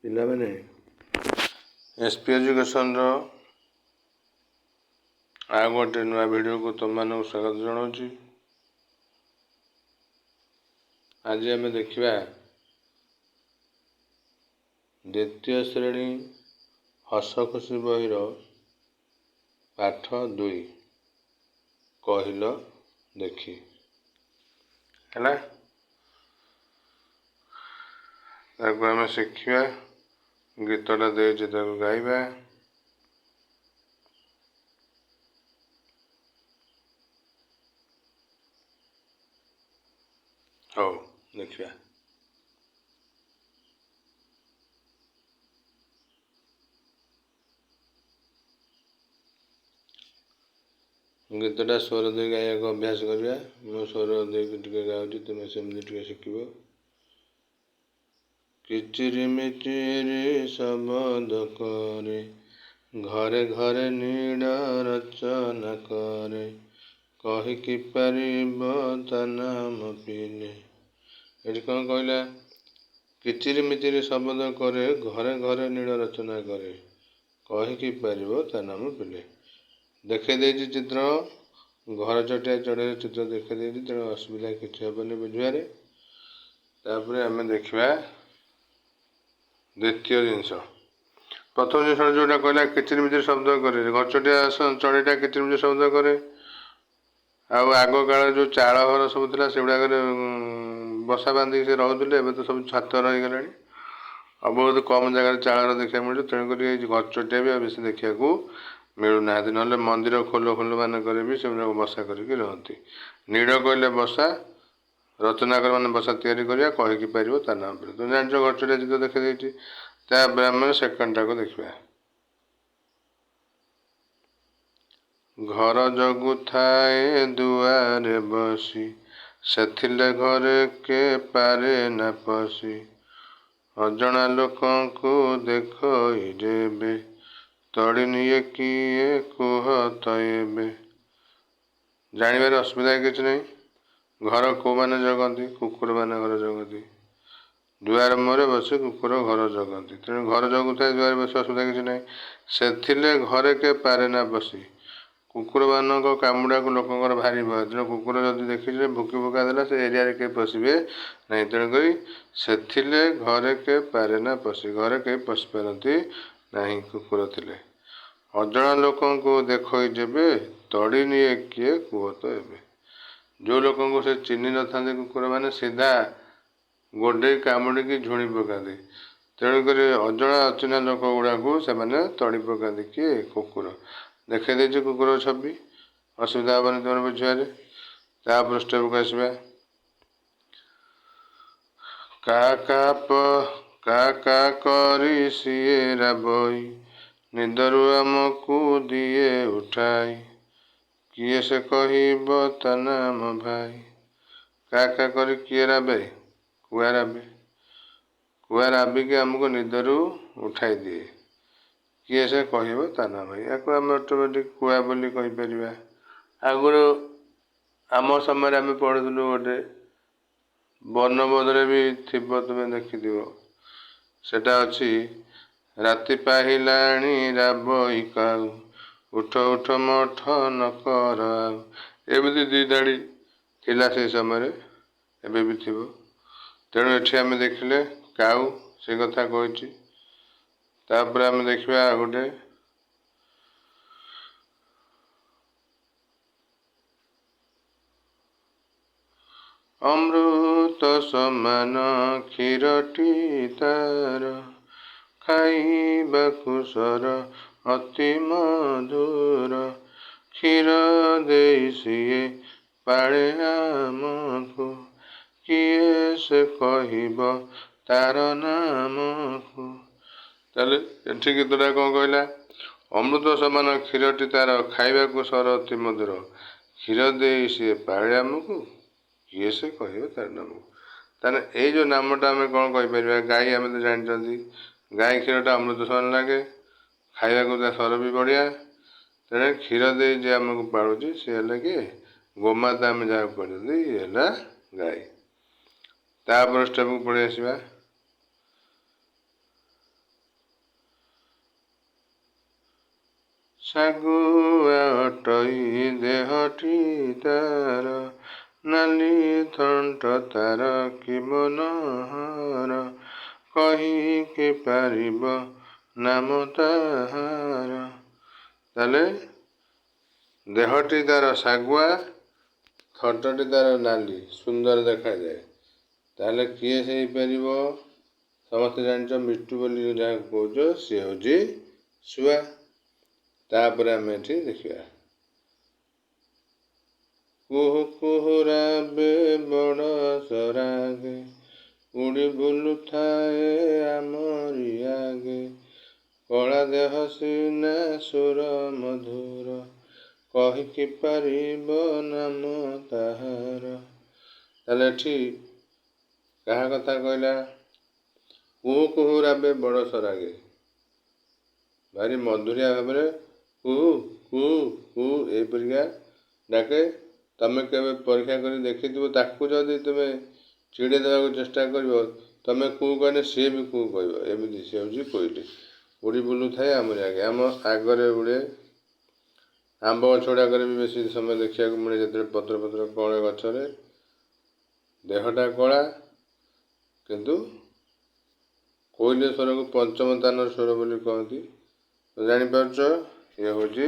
ପିଲାମାନେ SP ଏଜୁକେସନର ଆଉ ଗୋଟେ ନୂଆ ଭିଡ଼ିଓକୁ ତୁମମାନଙ୍କୁ ସ୍ୱାଗତ ଜଣାଉଛି। ଆଜି ଆମେ ଦେଖିବା ଦ୍ୱିତୀୟ ଶ୍ରେଣୀ ହସ ଖୁସି ବହିର ପାଠ 2 କହିଲ ଦେଖି। ହେଲା, ତାକୁ ଆମେ ଶିଖିବା। ଗୀତଟା ଦେଇଛି ତାକୁ ଗାଇବା। ହଉ ଦେଖିବା। ଗୀତଟା ସ୍ୱର ଦେଇ ଗାଇବାକୁ ଅଭ୍ୟାସ କରିବା। ମୁଁ ସ୍ୱର ଦେଇକି ଟିକେ ଗାଉଛି, ତୁମେ ସେମିତି ଟିକେ ଶିଖିବ। କିଚିରି ମିଚିରି ଶବଦ କରେ, ଘରେ ଘରେ ନୀଡ଼ ରଚନା କରେ, କହି କି ପାରିବ ତା ନାମ ପିଲେ। ଏଠି କ'ଣ କହିଲା? କିଚିରି ମିଚିରି ଶବଦ କରେ, ଘରେ ଘରେ ନୀଡ଼ ରଚନା କରେ, କହିକି ପାରିବ ତା ନାମ ପିଲେ। ଦେଖେଇ ଦେଇଛି ଚିତ୍ର, ଘର ଚଟିଆ ଚଢ଼େଇର ଚିତ୍ର ଦେଖେଇ ଦେଇଛି, ତେଣୁ ଅସୁବିଧା କିଛି ହେବନି ବୁଝିବାରେ। ତାପରେ ଆମେ ଦେଖିବା ଦ୍ୱିତୀୟ ଜିନିଷ। ପ୍ରଥମ ଜିନିଷ ଯେଉଁଟା କହିଲା କିଚିରି ମିଚିରି ଶବ୍ଦ କରେ, ଘର ଚଟିଆ ଚଢ଼େଇଟା କିଚିରି ମିଚିରି ଶବ୍ଦ କରେ। ଆଉ ଆଗ କାଳରେ ଯେଉଁ ଚାଳ ଘର ସବୁ ଥିଲା ସେଗୁଡ଼ାକରେ ବସା ବାନ୍ଧିକି ସେ ରହୁଥିଲେ। ଏବେ ତ ସବୁ ଛାତ ରହିଗଲାଣି, ଆଉ ବହୁତ କମ୍ ଜାଗାରେ ଚାଳଘର ଦେଖିବାକୁ ମିଳୁଛି। ତେଣୁକରି ଏଇ ଘର ଚଟିଆ ବି ଆଉ ବେଶୀ ଦେଖିବାକୁ ମିଳୁନାହାନ୍ତି। ନହେଲେ ମନ୍ଦିର ଖୋଲ ମାନଙ୍କରେ ବି ସେଗୁଡ଼ାକ ବସା କରିକି ରହନ୍ତି। ନୀଡ଼ କହିଲେ ବସା, ରଚନାକର ମାନେ ବସା ତିଆରି କରିବା, କହିକି ପାରିବ ତା ନାମ ପିଲେ। ତୁମେ ଜାଣିଛ ଘର ଚଟିଆ ଚିତ୍ର ଦେଖେଇ ଦେଇଛି। ତାପରେ ଆମେ ସେକେଣ୍ଡଟାକୁ ଦେଖିବା। ଘର ଜଗୁଥାଏ ଦୁଆରେ ବସି, ସେଥିଲେ ଘରେ କେ ପାରେ ନା ପଶି, ଅଜଣା ଲୋକଙ୍କୁ ଦେଖଇ ଯେବେ, ତଡ଼ି ନିଏ କିଏ କୁହ ତ ଏବେ। ଜାଣିବାରେ ଅସୁବିଧା କିଛି ନାହିଁ। ଘର କେଉଁମାନେ ଜଗନ୍ତି? କୁକୁର ମାନେ ଘର ଜଗନ୍ତି। ଦୁଆର ମୁହଁରେ ବସି କୁକୁର ଘର ଜଗନ୍ତି। ତେଣୁ ଘର ଜଗୁଥାଏ ଦୁଆରେ ବସି, ଅସୁବିଧା କିଛି ନାହିଁ। ସେଥିଲେ ଘରେ କେ ପାରେ ନା ପଶି, କୁକୁରମାନଙ୍କ କାମୁଡ଼ାକୁ ଲୋକଙ୍କର ଭାରି ଭୟ। ତେଣୁ କୁକୁର ଯଦି ଦେଖିଲେ ଭୁକି ଭୁକା ଦେଲା, ସେ ଏରିଆରେ କେହି ପଶିବେ ନାହିଁ। ତେଣୁକରି ସେଥିଲେ ଘରେ କେ ପାରେ ନା ପଶି, ଘରେ କେହି ପଶିପାରନ୍ତି ନାହିଁ କୁକୁର ଥିଲେ। ଅଜଣା ଲୋକଙ୍କୁ ଦେଖଇ ଯେବେ, ତଡ଼ି ନିଏ କିଏ କୁହ ତ ଏବେ। ଯେଉଁ ଲୋକଙ୍କୁ ସେ ଚିହ୍ନି ନଥାନ୍ତି କୁକୁରମାନେ, ସିଧା ଗୋଡ଼େଇ କାମୁଡ଼ିକି ଝୁଣି ପକାନ୍ତି। ତେଣୁକରି ଅଜଣା ଅଚିହ୍ନା ଲୋକ ଗୁଡ଼ାକୁ ସେମାନେ ତଡ଼ି ପକାନ୍ତି। କିଏ? କୁକୁର। ଦେଖେଇ ଦେଇଛି କୁକୁର ଛବି, ଅସୁବିଧା ହେବନି ତୁମର ବୁଝିବାରେ। ତାପରେ ଷ୍ଟେପକୁ ଆସିବା। କା କା କରି ସିଏ ରାବଇ, ନିଦରୁ ଆମକୁ ଦିଏ ଉଠାଇ, କିଏ ସେ କହିବ ତା ନାମ ଭାଇ। କା କା କରି କିଏ ରାବେ? କୁଆ ରାବେ। କୁଆ ରାବିକି ଆମକୁ ନିଦରୁ ଉଠାଇ ଦିଏ, କିଏ ସେ କହିବ ତା ନାମ ଭାଇ। ୟାକୁ ଆମେ ଅଟୋମେଟିକ୍ କୁଆ ବୋଲି କହିପାରିବା। ଆଗରୁ ଆମ ସମୟରେ ଆମେ ପଢ଼ୁଥିଲୁ, ଗୋଟେ ବର୍ଣ୍ଣବୋଧରେ ବି ଥିବ, ତୁମେ ଦେଖିଥିବ। ସେଟା ଅଛି, ରାତି ପାହିଲାଣି ରାବଇ କାଉ, ଉଠ ଉଠ ମଠ ନ କର ଆଉ। ଏମିତି 2 ଧାଡ଼ି ଥିଲା ସେଇ ସମୟରେ, ଏବେ ବି ଥିବ। ତେଣୁ ଏଠି ଆମେ ଦେଖିଲେ କାଉ ସେ କଥା କହିଛି। ତାପରେ ଆମେ ଦେଖିବା ଆଉ ଗୋଟେ, ଅମୃତ ସମାନ କ୍ଷୀରଟି ତାର, ଖାଇବାକୁ ସର ଅତି ମଧୁର, କ୍ଷୀର ଦେଇ ସିଏ ପାଳେ ଆମକୁ, କିଏ ସେ କହିବ ତାର ନାମକୁ। ତାହେଲେ ଏଠି ଗୀତଟା କ'ଣ କହିଲା? ଅମୃତ ସମାନ କ୍ଷୀରଟି ତାର, ଖାଇବାକୁ ସର ଅତି ମଧୁର, କ୍ଷୀର ଦେଇ ସିଏ ପାଳେ ଆମକୁ, କିଏ ସେ କହିବ ତାର ନାମକୁ। ତାହେଲେ ଏଇ ଯେଉଁ ନାମଟା ଆମେ କ'ଣ କହିପାରିବା? ଗାଈ ଆମେ ତ ଜାଣିଛନ୍ତି, ଗାଈ କ୍ଷୀରଟା ଅମୃତ ସମାନ ଲାଗେ, ଖାଇବାକୁ ତା ସର ବି ବଢ଼ିଆ। ତେଣୁ କ୍ଷୀର ଦେଇ ଯିଏ ଆମକୁ ପାଳୁଛି ସିଏ ହେଲା କିଏ? ଗୋମାତା ଆମେ ଯାହାକୁ କହୁଛନ୍ତି, ଇଏ ହେଲା ଗାଈ। ତାପରେ ଷ୍ଟେପକୁ ପଳେଇ ଆସିବା। ଶାଗୁଆ ଅଟଇ ଦେହଟି ତାର, ନାଲି ଥଣ୍ଟ ତାର କି ମନୋହର, କହିକି ପାରିବ ନାମ ତାହାର। ତାହେଲେ ଦେହଟି ତାର ଶାଗୁଆ, ଥଣ୍ଟଟି ତାର ନାଲି, ସୁନ୍ଦର ଦେଖାଯାଏ। ତାହେଲେ କିଏ ସେ ହେଇପାରିବ? ସମସ୍ତେ ଜାଣିଛ ମିଟୁ ବୋଲି ଯାହାକୁ କହୁଛ ସିଏ ହେଉଛି ଶୁଆ। ତାପରେ ଆମେ ଏଠି ଦେଖିବା, କୁହୁ କୁହୁ ରାବେ ବଡ଼ ସରାଗେ, ଉଡ଼ି ବୁଲୁଥାଏ ଆମରି ଆଗେ, କଳା ଦେହ ସିନା ସୁର ମଧୁର, କହିକି ପାରିବ ନାମ ତାହାର। ତାହେଲେ ଏଠି କାହା କଥା କହିଲା? କୁହୁ କୁହୁ ରାବେ ବଡ଼ ସରାଗେ, ଭାରି ମଧୁରିଆ ଭାବରେ କୁହୁ କୁହୁ କୁହୁ ଏହିପରିକା ଡାକେ। ତମେ କେବେ ପରୀକ୍ଷା କରି ଦେଖିଥିବ, ତାକୁ ଯଦି ତୁମେ ଚିଡ଼େଇ ଦେବାକୁ ଚେଷ୍ଟା କରିବ, ତମେ କୁହୁ କହିଲେ ସିଏ ବି କୁହୁ କହିବ। ଏମିତି ସିଏ ହେଉଛି କୋଇଲି। ଉଡ଼ି ବୁଲୁଥାଏ ଆମରି ଆଗେ, ଆମ ଆଗରେ ଉଡ଼େ। ଆମ୍ବ ଗଛ ଗୁଡ଼ାକରେ ବି ବେଶୀ ସମୟ ଦେଖିବାକୁ ମିଳେ, ଯେତେବେଳେ ପତ୍ର ପତ୍ର କଅଁଳେ ଗଛରେ। ଦେହଟା କଳା, କିନ୍ତୁ କୋଇଲି ସ୍ୱରକୁ ପଞ୍ଚମ ସ୍ଥାନର ସ୍ୱର ବୋଲି କହନ୍ତି। ତ ଜାଣିପାରୁଛ ଇଏ ହେଉଛି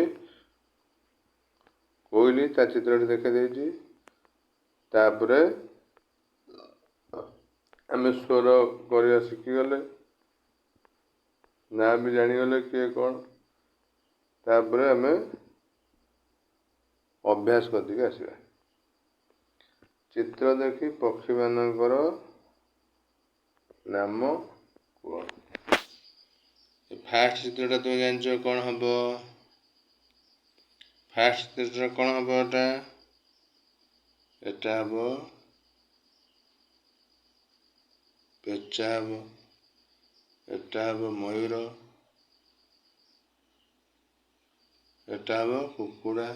କୋଇଲି। ତା ଚିତ୍ରଟି ଦେଖାଇ ଦେଇଛି। ତାପରେ ଆମେ ସ୍ୱର କରିବା ଶିଖିଗଲେ, ନାଁ ବି ଜାଣିଗଲେ କିଏ କ'ଣ। ତାପରେ ଆମେ ଅଭ୍ୟାସ କରିକି ଆସିବା। ଚିତ୍ର ଦେଖି ପକ୍ଷୀମାନଙ୍କର ନାମ କୁହ। ଫାଷ୍ଟ ଚିତ୍ରଟା ତୁମେ ଜାଣିଛ କ'ଣ ହବ? ଫାଷ୍ଟ ଚିତ୍ର କ'ଣ ହବ? ଏଟା ହବ ପେଚା ହବ, ଏଟା ହବ ମୟୂର, ଏଟା ହବ କୁକୁଡ଼ା,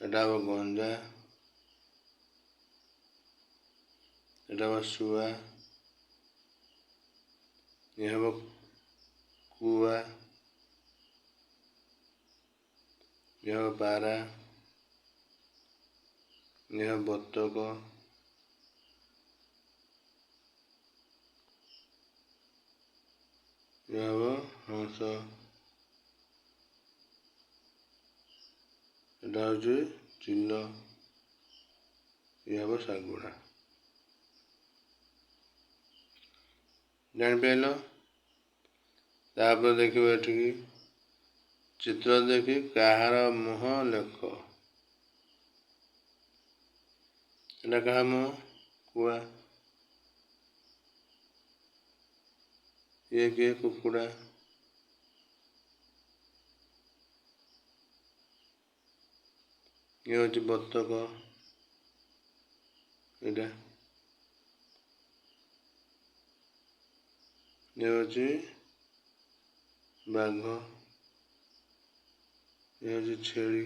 ଏଟା ହବ ଗଞ୍ଜା, ଏଟା ହବ ଶୁଆ, ଇଏ ହବ କୁଆ, ଇଏ ହବ ପାରା, ଇଏ ହବ ବତକ, ଇଏ ହବ ହଂସ, ଏଟା ହେଉଛି ଚିଲ, ଇଏ ହବ ଶାଗୁଣା। ଜାଣିପାରିଲ? ତାପରେ ଦେଖିବ ଏଠିକି, ଚିତ୍ର ଦେଖି କାହାର ମୁହଁ ଲେଖ। ଏଟା କାହା ମୁହଁ? କୁଆ। ଇଏ କିଏ? କୁକୁଡ଼ା। ଇଏ ହେଉଛି ବତକ, ଏଇଟା ଇଏ ହେଉଛି ବାଘ, ଇଏ ହେଉଛି ଛେଳି,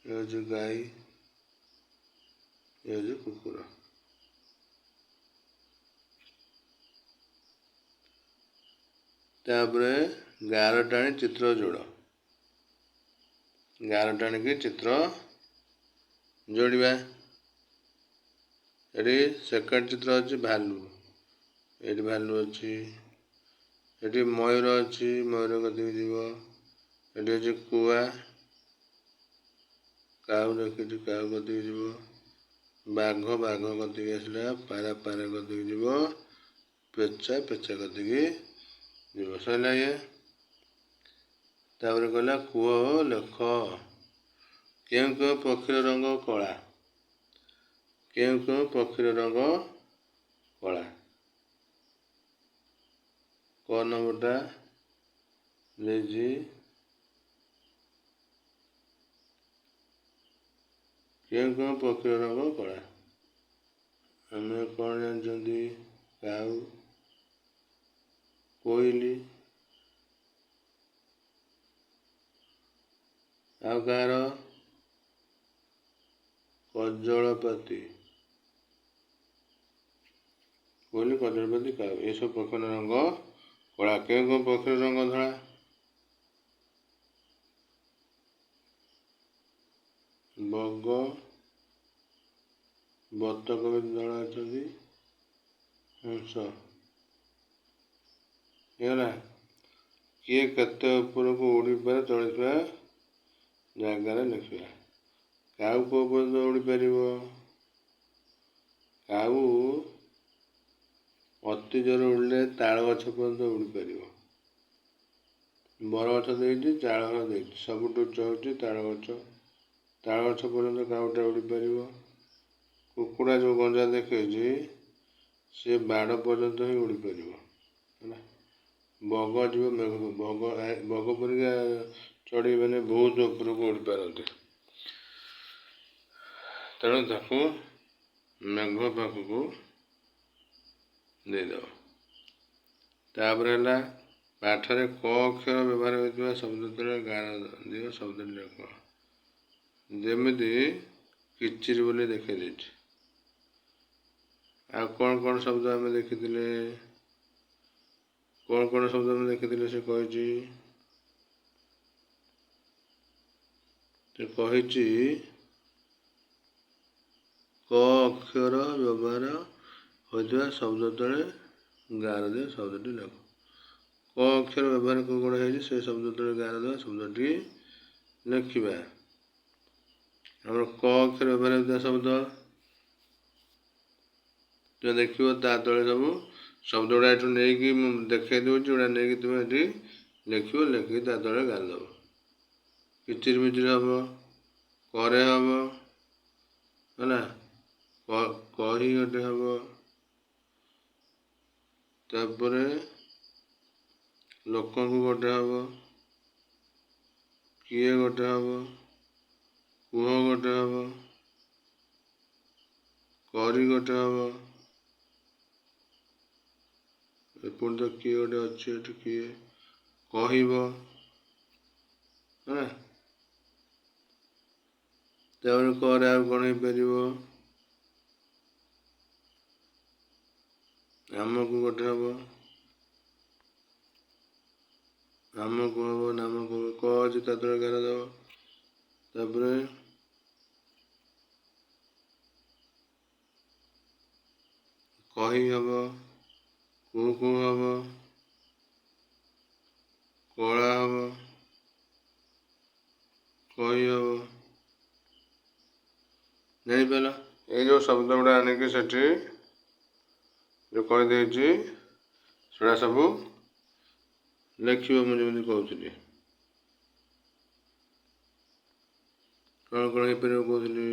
ଇଏ ହେଉଛି ଗାଈ, ଇଏ ହେଉଛି କୁକୁର। ତାପରେ ଗାର ଟାଣି ଚିତ୍ର ଯୋଡ଼। ଗାର ଟାଣିକି ଚିତ୍ର ଯୋଡ଼ିବା। ଏଠି ସେକେଣ୍ଡ ଚିତ୍ର ଅଛି ଭାଲୁ। ଏଠି ଭାଲୁ ଅଛି, ଏଠି ମୟୂର ଅଛି, ମୟୂର କତିକି ଯିବ। ଏଠି ଅଛି କୁଆ, କାଉ ରଖିଛି, କାଉ କତିକି ଯିବ। ବାଘ, ବାଘ କତିକି ଆସିଲା। ପାରା, ପାରା କତିକି ଯିବ। ପେଚା, ପେଚା କତିକି ଯିବ। ସରିଲା ଇଏ। ତାପରେ କହିଲା କୁହ ଲେଖ, କେଉଁ କେଉଁ ପକ୍ଷୀର ରଙ୍ଗ କଳା? କେଉଁ କେଉଁ ପକ୍ଷୀର ରଙ୍ଗ କଳା? କ ନମ୍ବରଟା ଦେଇଛି, କେଉଁ କେଉଁ ପକ୍ଷୀର ରଙ୍ଗ କଳା? ଆମେ କ'ଣ ଜାଣିଛନ୍ତି? କାଉ, କୋଇଲି, ଆଉ କାହାର? କଜଳପାତି, କୋଇଲି, କଜଳପାତି, କାଉ ଏସବୁ ପକ୍ଷୀର ରଙ୍ଗ କଳା। କେଉଁ କେଉଁ ପକ୍ଷୀର ରଙ୍ଗ ଧଳା? ବଗ, ବତକ ବି ଧଳା ଅଛନ୍ତି, ହଂସ। ହେଇଗଲା। କିଏ କେତେ ଉପରକୁ ଉଡ଼ିପାରେ ଚଳିଥିବା ଜାଗାରେ ଲେଖିବା। କାଉ କୋଉ ପର୍ଯ୍ୟନ୍ତ ଉଡ଼ିପାରିବ? କାଉ ଅତି ଜୋରରେ ଉଡ଼ିଲେ ତାଳ ଗଛ ପର୍ଯ୍ୟନ୍ତ ଉଡ଼ିପାରିବ। ବରଗଛ ଦେଇଛି, ଚାଳ ଘର ଦେଇଛି, ସବୁଠୁ ଉଚ୍ଚ ହେଉଛି ତାଳ ଗଛ। ତାଳ ଗଛ ପର୍ଯ୍ୟନ୍ତ କାଉଟା ଉଡ଼ିପାରିବ। କୁକୁଡ଼ା ଯେଉଁ ଗଞ୍ଜା ଦେଖେଇଛି ସେ ବାଡ଼ ପର୍ଯ୍ୟନ୍ତ ହିଁ ଉଡ଼ିପାରିବ ହେଲା। ବଗ ଯିବ ମେଘ, ବଗ ପରିକା ଚଢ଼େଇ ମାନେ ବହୁତ ଉପରକୁ ଉଡ଼ିପାରନ୍ତି। ତେଣୁ ତାକୁ ମେଘ ପାଖକୁ ଦେଇଦେବ। ତାପରେ ହେଲା ପାଠରେ କ ଅକ୍ଷର ବ୍ୟବହାର ହୋଇଥିବା ଶବ୍ଦରେ ଗାର ଦିଅ, ଶବ୍ଦଟି ଲେଖ। ଯେମିତି କିଚିରି ବୋଲି ଦେଖେଇ ଦେଇଛି। ଆଉ କ'ଣ କ'ଣ ଶବ୍ଦ ଆମେ ଦେଖିଥିଲେ? କ'ଣ କ'ଣ ଶବ୍ଦ ଆମେ ଦେଖିଥିଲେ ସେ କହିଛି? ସେ କହିଛି କ ଅକ୍ଷର ବ୍ୟବହାର ହୋଇଥିବା ଶବ୍ଦ ତଳେ ଗାର ଦିଅ, ଶବ୍ଦଟି ଲେଖ। କ ଅକ୍ଷର ବ୍ୟବହାର କ'ଣ କ'ଣ ହେଇଛି ସେ ଶବ୍ଦ ତଳେ ଗାର ଦେବା, ଶବ୍ଦଟି ଲେଖିବା। ଆମର କ ଅକ୍ଷର ବ୍ୟବହାର ହୋଇଥିବା ଶବ୍ଦ ଦେଖିବ ତା ତଳେ ସବୁ ଶବ୍ଦ ଗୁଡ଼ା ଏଠୁ ନେଇକି ମୁଁ ଦେଖେଇ ଦେଉଛି, ଗୁଡ଼ା ନେଇକି ତୁମେ ଏଠି ଲେଖିବ, ଲେଖିକି ତା ତଳେ ଗାର ଦେବ। କିଚିରି ମିଚିରି ହବ, କରେ ହବ ହେଲା, କହି ଗୋଟେ ହବ, ତାପରେ ଲୋକଙ୍କୁ ଗୋଟେ ହବ, କିଏ ଗୋଟେ ହବ, କୁହ ଗୋଟେ ହବ, କରି ଗୋଟେ ହବ। ଏପଟେ ତ କିଏ ଗୋଟେ ଅଛି, ଏଠି କିଏ କହିବ ହେଲା। ତାପରେ କରେ ଆଉ କ'ଣ ହେଇପାରିବ? ଆମକୁ ଗୋଟେ ହବ, ଆମକୁ ହବ, ନାମକୁ ହବ, କ ଅଛି ତା ତଳେ ଗାର ଦେବ। ତାପରେ କହି ହବ, କୁ ହବ, କଳା ହବ, କହି ହବ। ଜାଣିପାରିଲ? ଏଇ ଯେଉଁ ଶବ୍ଦ ଗୁଡ଼ା ଆଣିକି ସେଠି ଯେଉଁ କହିଦେଇଛି ସେଗୁଡ଼ା ସବୁ ଲେଖିବ। ମୁଁ ଯେମିତି କହୁଥିଲି କ'ଣ କ'ଣ ହେଇପାରିବ କହୁଥିଲି?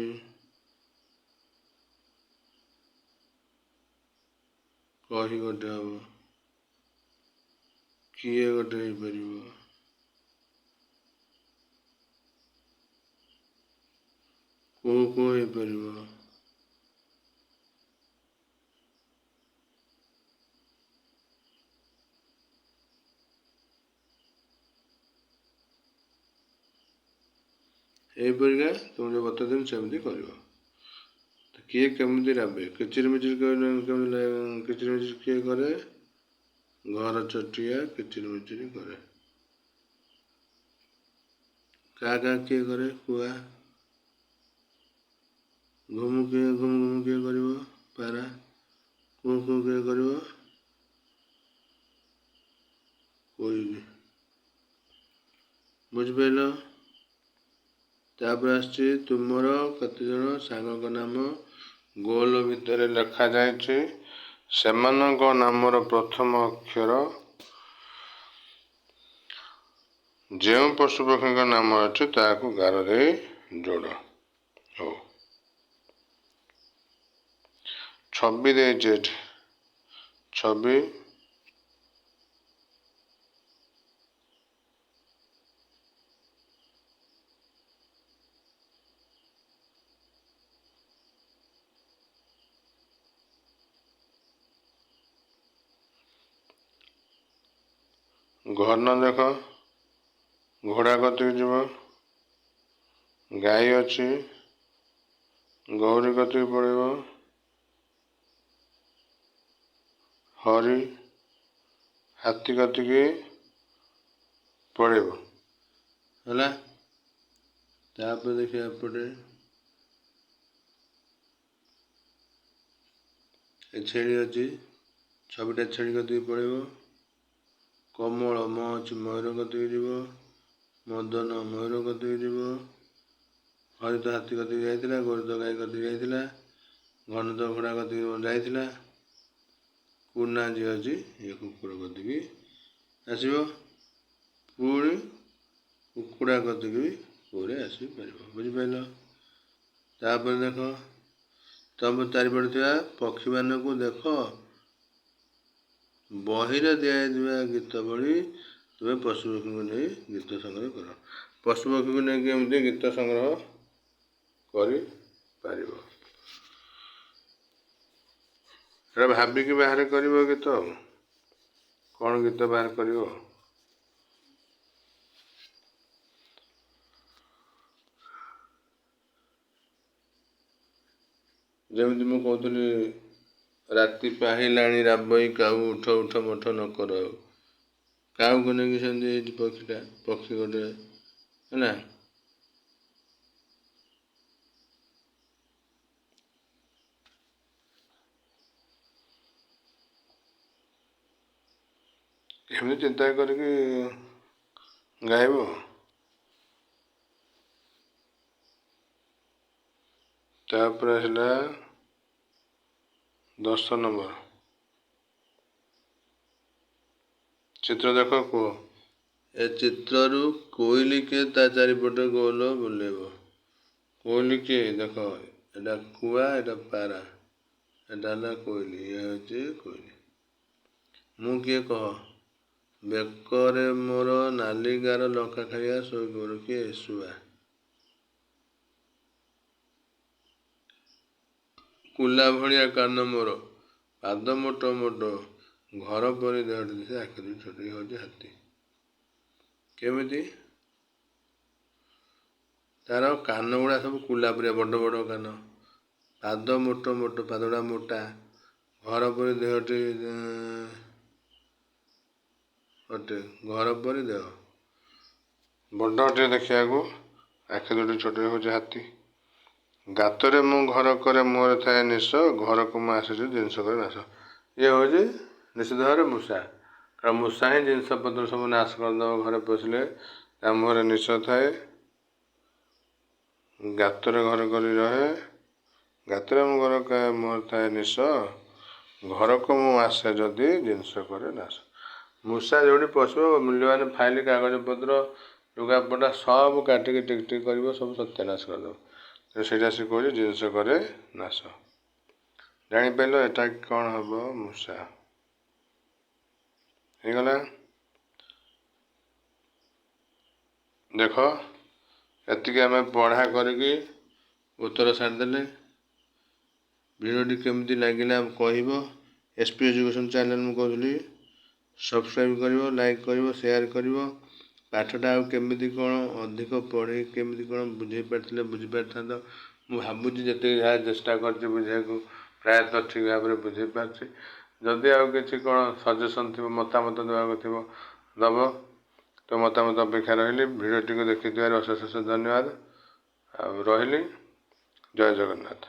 କହି ଗୋଟେ ହବ, କିଏ ଗୋଟେ ହେଇପାରିବ, କୋଉ ହେଇପାରିବ, ଏଇପରିକା ତୁମେ ଯେଉଁ ବତେଇଦେବି ସେମିତି କରିବ। କିଏ କେମିତି ରାବେ? କିଚିରି ମିଚିରି କେମିତି କିଚିରି ମିଚିରି କିଏ କରେ? ଘର ଚଟିଆ କିଚିରି ମିଚିରି କରେ। କା କା କିଏ କରେ? କୁଆ। ଘୁମୁ ଘୁମୁ କିଏ କରିବ? ପାରା। କୁଁ କିଏ କରିବ? କୋଇଲି। ବୁଝିପାରିଲ? ତାପରେ ଆସିଛି ତୁମର କେତେଜଣ ସାଙ୍ଗଙ୍କ ନାମ ଗୋଲ ଭିତରେ ଲେଖାଯାଇଛି। ସେମାନଙ୍କ ନାମର ପ୍ରଥମ ଅକ୍ଷର ଯେଉଁ ପଶୁପକ୍ଷୀଙ୍କ ନାମ ଅଛି ତାହାକୁ ଗାର ଦେଇ ଯୋଡ଼। ହଉ, ଛବି ଦେଇଛି ଏଠି। ଛବି ଘନ ଦେଖ, ଘୋଡ଼ା କତିକି ଯିବ, ଗାଈ ଅଛି, ଗୌରୀ କତିକି ପଳେଇବ, ହରି ହାତୀ କତିକି ପଳେଇବ ହେଲା। ତାପରେ ଦେଖିବା ଏପଟେ ଏ ଛେଳି ଅଛି, ଛବିଟା ଛେଳି କତିକି ପଳେଇବ। କମଳ ମ ଅଛି ମୟୂର କତିକି ଯିବ, ମଦନ ମୟୂର କତିକି ଯିବ, ହରିତ ହାତୀ କତିକି ଯାଇଥିଲା, ଗୋରୁତ ଗାଈ କତିକି ଯାଇଥିଲା, ଘନତ ଘୋଡ଼ା କତିକି ଯାଇଥିଲା, କୁନା ଯିଏ ଅଛି ଏ କୁକୁର କତିକି ଆସିବ। ପୁଣି କୁକୁଡ଼ା କତିକି ବି ପରେ ଆସିପାରିବ, ବୁଝିପାରିଲ। ତାପରେ ଦେଖ ତମ ଚାରିପଟେ ଥିବା ପକ୍ଷୀମାନଙ୍କୁ ଦେଖ, ବହିରେ ଦିଆଯାଇଥିବା ଗୀତ ଭଳି ତୁମେ ପଶୁପକ୍ଷୀଙ୍କୁ ନେଇ ଗୀତ ସଂଗ୍ରହ କର। ପଶୁପକ୍ଷୀଙ୍କୁ ନେଇକି ଏମିତି ଗୀତ ସଂଗ୍ରହ କରିପାରିବ। ଏଟା ଭାବିକି ବାହାର କରିବ ଗୀତ, କ'ଣ ଗୀତ ବାହାର କରିବ। ଯେମିତି ମୁଁ କହୁଥିଲି, ରାତି ପାହିଲାଣି ରାବଇ କାଉ ଉଠ ଉଠ ମଠ ନ କର ଆଉ। କାଉକୁ ନେଇକି ସେମିତି ହେଇଛି ପକ୍ଷୀଟା, ପକ୍ଷୀ ଗୋଟେ ହେଲା। ଏମିତି ଚିନ୍ତା କରିକି ଗାଇବ। ତାପରେ ହେଲା 10 ନମ୍ବର ଚିତ୍ର ଦେଖ, କୁହ। ଏ ଚିତ୍ରରୁ କୋଇଲି କିଏ ତା ଚାରିପଟେ ଗୋଲ ବୁଲେଇବ। କୋଇଲି କିଏ ଦେଖ, ଏଟା କୁଆ, ଏଟା ପାରା, ଏଟା ହେଲା କୋଇଲି, ଇଏ ହେଉଛି କୋଇଲି। ମୁଁ କିଏ କହ, ବେକରେ ମୋର ନାଲି ଗାର ଲଙ୍କା ଖାଇବା ଶୋଇପଡ଼, କିଏ ଶୁଆ। କୁଲା ଭଳିଆ କାନ ମୋର, ପାଦ ମୋଟ ମୋଟ, ଘର ପରି ଦେହଟି ଦିଶେ, ଆଖି ଦୁଇଟି ଛୋଟ, ହେଉଛି ହାତୀ। କେମିତି, ତାର କାନ ଗୁଡ଼ା ସବୁ କୁଲା ପରିଆ ବଡ଼ ବଡ଼ କାନ, ପାଦ ମୋଟ ମୋଟ, ପାଦଟା ମୋଟା, ଘର ପରି ଦେହଟି ଅଟେ, ଘର ପରି ଦେହ, ବଡ଼ ଅଟେ ଦେଖିବାକୁ, ଆଖି ଦୁଇଟି ଛୋଟ, ହେଉଛି ହାତୀ। ଗାତରେ ମୁଁ ଘର କରେ ମୋର ଥାଏ ନିଶ, ଘରକୁ ମୁଁ ଆସିଛି ଜିନିଷ କରେ ନାଶ। ଇଏ ହେଉଛି ନିଶ୍ଚିତ ଭାବରେ ମୂଷା, କାରଣ ମୂଷା ହିଁ ଜିନିଷ ପତ୍ର ସବୁ ନାଶ କରିଦେବ। ଘରେ ପଶିଲେ ତା ମୁହଁରେ ନିଶ ଥାଏ, ଗାତରେ ଘର କରି ରହେ, ଗାତରେ ମୁଁ ଘର କରେ ମୋର ଥାଏ ନିଶ, ଘରକୁ ମୁଁ ଆସେ ଯଦି ଜିନିଷ କରେ ନାଶ। ମୂଷା ଯେଉଁଠି ପଶିବ ମୂଲ୍ୟବାନ ଫାଇଲ କାଗଜ ପତ୍ର ଲୁଗାପଟା ସବୁ କାଟିକି ଟିକ ଟିକ କରିବ, ସବୁ ସତ୍ୟାନାଶ କରିଦେବ। ସେଇଟା ସେ କହୁଛି ଜିନିଷ କରେ ନାଶ। ଜାଣିପାରିଲ ଏଟା କ'ଣ ହବ, ମୂଷା ହେଇଗଲା। ଦେଖ ଏତିକି ଆମେ ପଢ଼ା କରିକି ଉତ୍ତର ସାରିଦେଲେ। ଭିଡ଼ିଓଟି କେମିତି ଲାଗିଲା କହିବ। SP ଏଜୁକେସନ୍ ଚ୍ୟାନେଲ୍ ମୁଁ କହୁଥିଲି ସବସ୍କ୍ରାଇବ୍ କରିବ, ଲାଇକ୍ କରିବ, ସେୟାର କରିବ। ପାଠଟା ଆଉ କେମିତି କ'ଣ ଅଧିକ ପଢ଼େଇ କେମିତି କ'ଣ ବୁଝେଇ ପାରିଥିଲେ ବୁଝିପାରିଥାନ୍ତ। ମୁଁ ଭାବୁଛି ଯେତିକି ଯାହା ଚେଷ୍ଟା କରିଛି ବୁଝେଇବାକୁ ପ୍ରାୟତଃ ଠିକ୍ ଭାବରେ ବୁଝେଇ ପାରୁଛି। ଯଦି ଆଉ କିଛି କ'ଣ ସଜେସନ୍ ଥିବ, ମତାମତ ଦେବାକୁ ଥିବ ଦେବ। ତ ମତାମତ ଅପେକ୍ଷା ରହିଲି। ଭିଡ଼ିଓଟିକୁ ଦେଖିଥିବାରୁ ଅଶେଷ ଅଶେଷ ଧନ୍ୟବାଦ। ଆଉ ରହିଲି, ଜୟ ଜଗନ୍ନାଥ।